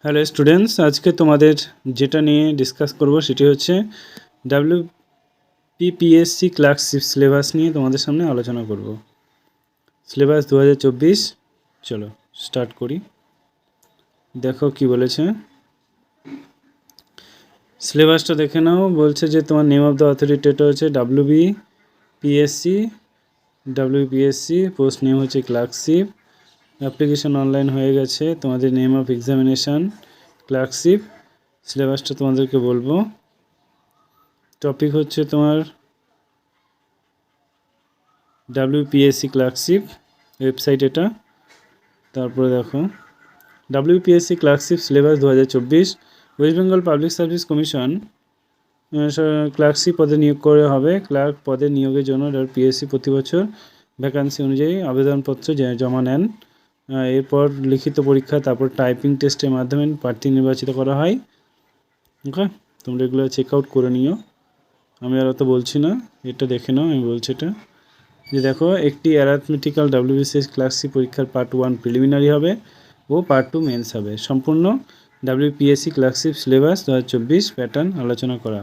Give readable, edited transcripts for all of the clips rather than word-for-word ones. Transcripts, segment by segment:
Hello students, আজকে তোমাদের যেটা নিয়ে ডিসকাস করব সেটি হচ্ছে WPPSC ক্লার্কশিপ সিলেবাস নিয়ে তোমাদের সামনে আলোচনা করব। সিলেবাস 2024। চলো স্টার্ট করি। দেখো কি বলেছে, সিলেবাসটা দেখে নাও। বলছে যে তোমার নেম অফ দ্য অথরিটিটা হচ্ছে WPPSC, পোস্ট নেম হচ্ছে ক্লার্কশিপ। অ্যাপ্লিকেশন অনলাইন হয়ে গেছে। তোমাদের নেম অফ এক্সামিনেশান ক্লার্কশিপ। সিলেবাসটা তোমাদেরকে বলবো। টপিক হচ্ছে তোমার WPSC ক্লার্কশিপ ওয়েবসাইট এটা। তারপরে দেখো WPSC clerkship syllabus 2024। West Bengal public service commission clerkship পদে নিয়োগ করে হবে। ক্লার্ক পদে নিয়োগের জন্য WPSC প্রতি বছর ভ্যাকান্সি অনুযায়ী আবেদনপত্র জমা নেন। এরপর লিখিত পরীক্ষা, তারপর টাইপিং টেস্টের মাধ্যমে প্রার্থী নির্বাচিত করা হয়। ওকে, তোমরা এগুলো চেক আউট করে নিও। আমি আর অত বলছি না, এটা দেখে নাও। আমি বলছি এটা যে দেখো, একটি অ্যারিথমেটিক্যাল WBCS ক্লার্কশিপ পরীক্ষার পার্ট 1 প্রিলিমিনারি হবে ও পার্ট 2 মেন্স হবে। সম্পূর্ণ WPSC ক্লার্কশিপ সিলেবাস 2024 প্যাটার্ন আলোচনা করা।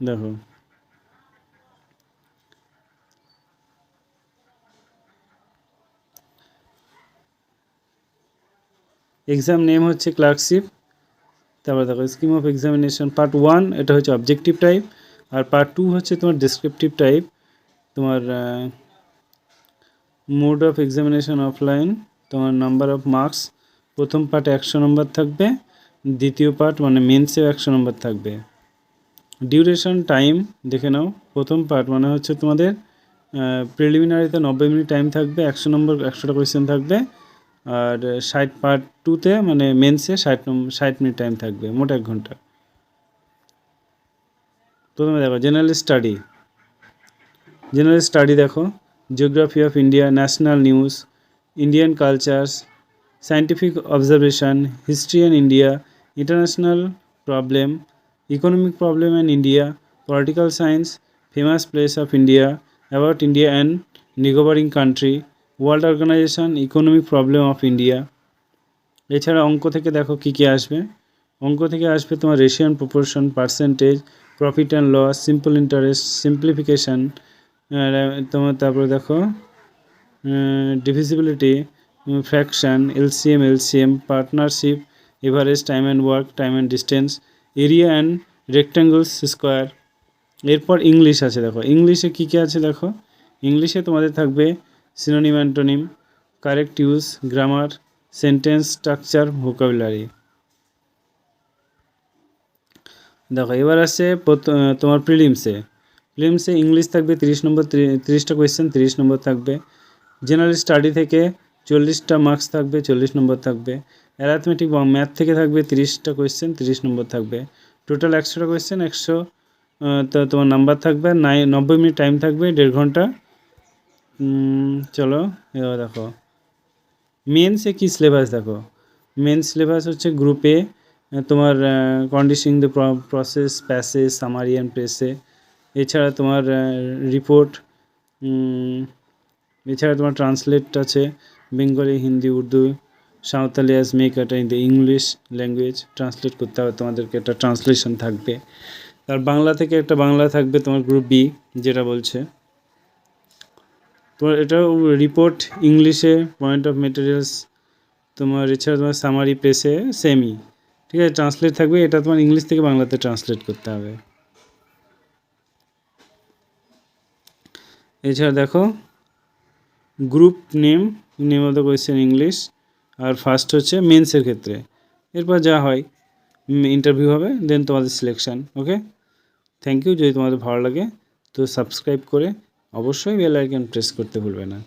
দেখো এক্সাম নেম হচ্ছে ক্লার্কশিপ। তারপর দেখো স্কিম অফ এক্সামিনেশন পার্ট 1 এটা হচ্ছে অবজেক্টিভ টাইপ, আর পার্ট 2 হচ্ছে তোমার ডেসক্রিপটিভ টাইপ। তোমার মোড অফ এক্সামিনেশন অফলাইন, তোমার নাম্বার অফ মার্কস। প্রথম পার্ট 100 নম্বর থাকবে, দ্বিতীয় পার্ট মানে মেন্সেও 100 নম্বর থাকবে। ডিউরেশন টাইম দেখে নাও। প্রথম পার্ট মানে হচ্ছে তোমাদের প্রিলিমিনারিতে 90 মিনিট টাইম থাকবে, 100 নম্বর 100টা কোয়েশ্চেন থাকবে। আর 60 পার্ট 2তে মানে মেন্সে 60 মিনিট টাইম থাকবে, মোট 1 ঘন্টা। প্রথমে দেখো জেনারেল স্টাডি দেখো geography of India, national news, Indian cultures, scientific observation, history and India, international problem, economic problem and India, political science, famous place of India, about India and neighbouring country, world organisation, economic problem of India. এছাড়া অঙ্ক থেকে দেখো কী কী আসবে। অঙ্ক থেকে আসবে তোমার ratio and proportion, percentage, profit and loss, simple interest, simplification. তোমার তারপরে দেখো divisibility, fraction, LCM, partnership, average, time and work, time and distance, area and rectangles square. এরপর ইংলিশ আছে। দেখো ইংলিশে কী কী আছে দেখো। ইংলিশে তোমাদের থাকবে synonym, antonym, correct use, grammar, sentence structure, vocabulary. দেখো এবার আসছে তোমার প্রিলিমসে ইংলিশ থাকবে 30 নম্বর, 30টা কোয়েশ্চেন 30 নম্বর থাকবে। জেনারেল স্টাডি থেকে 40টা মার্কস থাকবে, 40 নম্বর থাকবে। অ্যারিথমেটিক বা ম্যাথ থেকে থাকবে 30টা কোয়েশ্চেন, 30 নম্বর থাকবে। টোটাল 100টা কোয়েশ্চেন, 100 তোমার নাম্বার থাকবে। 90 মিনিট টাইম থাকবে, 1.5 ঘন্টা। চলো এবার দেখো মেন্সে কী সিলেবাস। দেখো মেন সিলেবাস হচ্ছে গ্রুপে তোমার conditioning the process, passage, summary and precis. এছাড়া তোমার রিপোর্ট, এছাড়া তোমার ট্রান্সলেট আছে বেঙ্গলি, হিন্দি, উর্দু, সাঁওতালি অ্যাজ মেক এটা in the English language. Translate করতে হবে তোমাদেরকে, একটা ট্রান্সলেশন থাকবে। আর বাংলা থেকে একটা বাংলা থাকবে তোমার গ্রুপ বি, যেটা বলছে তোমার এটাও রিপোর্ট ইংলিশে, পয়েন্ট অফ মেটেরিয়ালস তোমার। এছাড়া তোমার সামারি প্রেসে সেমই, ঠিক আছে, ট্রান্সলেট থাকবে। এটা তোমার ইংলিশ থেকে বাংলাতে ট্রান্সলেট করতে হবে। এছাড়া দেখো group name of the question English. আর ফার্স্ট হচ্ছে মেন্সের ক্ষেত্রে। এরপর যা হয় ইন্টারভিউ হবে, দেন তোমাদের সিলেকশান। Okay, thank you. যদি তোমাদের ভালো লাগে তো সাবস্ক্রাইব করে অবশ্যই বেল আইকন প্রেস করতে ভুলবে না।